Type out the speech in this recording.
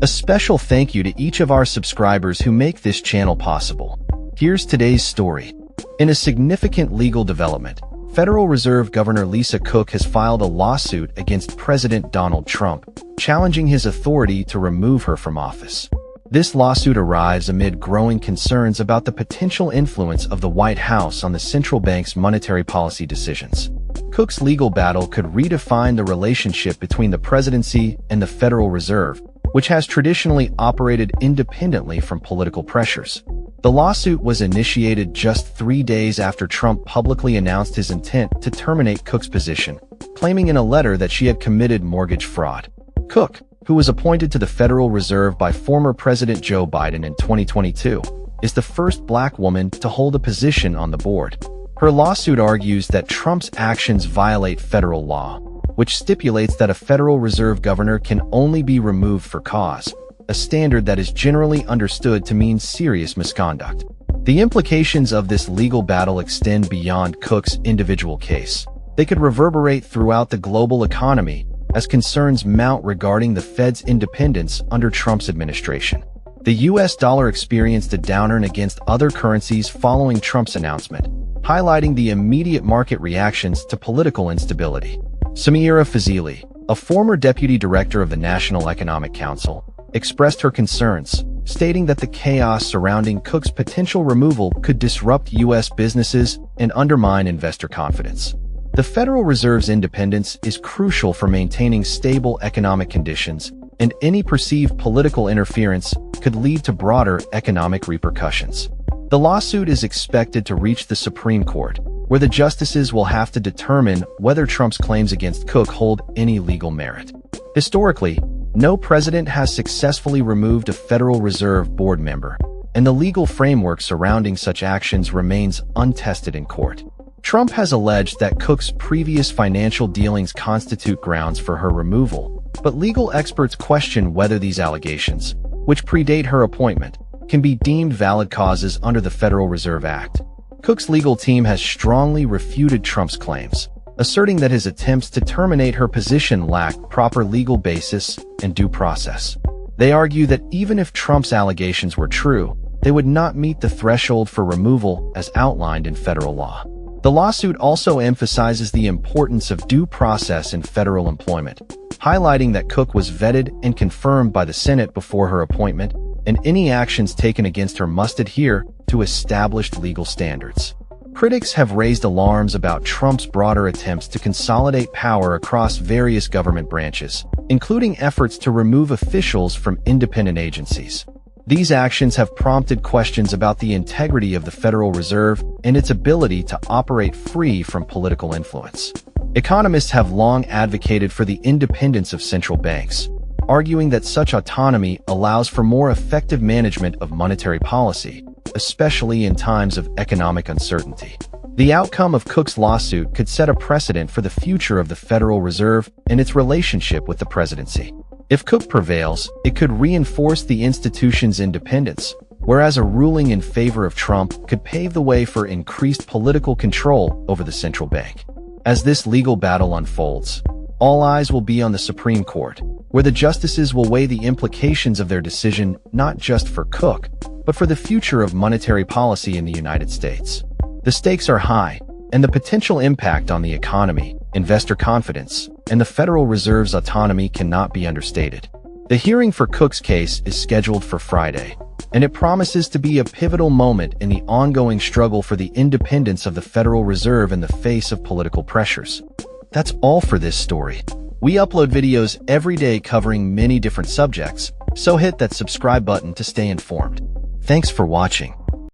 A special thank you to each of our subscribers who make this channel possible. Here's today's story. In a significant legal development, Federal Reserve Governor Lisa Cook has filed a lawsuit against President Donald Trump, challenging his authority to remove her from office. This lawsuit arrives amid growing concerns about the potential influence of the White House on the central bank's monetary policy decisions. Cook's legal battle could redefine the relationship between the presidency and the Federal Reserve, which has traditionally operated independently from political pressures. The lawsuit was initiated just 3 days after Trump publicly announced his intent to terminate Cook's position, claiming in a letter that she had committed mortgage fraud. Cook, who was appointed to the Federal Reserve by former President Joe Biden in 2022, is the first Black woman to hold a position on the board. Her lawsuit argues that Trump's actions violate federal law, which stipulates that a Federal Reserve governor can only be removed for cause, a standard that is generally understood to mean serious misconduct. The implications of this legal battle extend beyond Cook's individual case. They could reverberate throughout the global economy as concerns mount regarding the Fed's independence under Trump's administration. The US dollar experienced a downturn against other currencies following Trump's announcement, highlighting the immediate market reactions to political instability. Samira Fazili, a former deputy director of the National Economic Council, expressed her concerns, stating that the chaos surrounding Cook's potential removal could disrupt U.S. businesses and undermine investor confidence. The Federal Reserve's independence is crucial for maintaining stable economic conditions, and any perceived political interference could lead to broader economic repercussions. The lawsuit is expected to reach the Supreme Court, where the justices will have to determine whether Trump's claims against Cook hold any legal merit. Historically, no president has successfully removed a Federal Reserve board member, and the legal framework surrounding such actions remains untested in court. Trump has alleged that Cook's previous financial dealings constitute grounds for her removal, but legal experts question whether these allegations, which predate her appointment, can be deemed valid causes under the Federal Reserve Act. Cook's legal team has strongly refuted Trump's claims, asserting that his attempts to terminate her position lacked proper legal basis and due process. They argue that even if Trump's allegations were true, they would not meet the threshold for removal as outlined in federal law. The lawsuit also emphasizes the importance of due process in federal employment, highlighting that Cook was vetted and confirmed by the Senate before her appointment, and any actions taken against her must adhere to established legal standards. Critics have raised alarms about Trump's broader attempts to consolidate power across various government branches, including efforts to remove officials from independent agencies. These actions have prompted questions about the integrity of the Federal Reserve and its ability to operate free from political influence. Economists have long advocated for the independence of central banks, arguing that such autonomy allows for more effective management of monetary policy, especially in times of economic uncertainty. The outcome of Cook's lawsuit could set a precedent for the future of the Federal Reserve and its relationship with the presidency. If Cook prevails, it could reinforce the institution's independence, whereas a ruling in favor of Trump could pave the way for increased political control over the central bank. As this legal battle unfolds, all eyes will be on the Supreme Court, where the justices will weigh the implications of their decision not just for Cook, but for the future of monetary policy in the United States. The stakes are high, and the potential impact on the economy, investor confidence, and the Federal Reserve's autonomy cannot be understated. The hearing for Cook's case is scheduled for Friday, and it promises to be a pivotal moment in the ongoing struggle for the independence of the Federal Reserve in the face of political pressures. That's all for this story. We upload videos every day covering many different subjects, so hit that subscribe button to stay informed. Thanks for watching.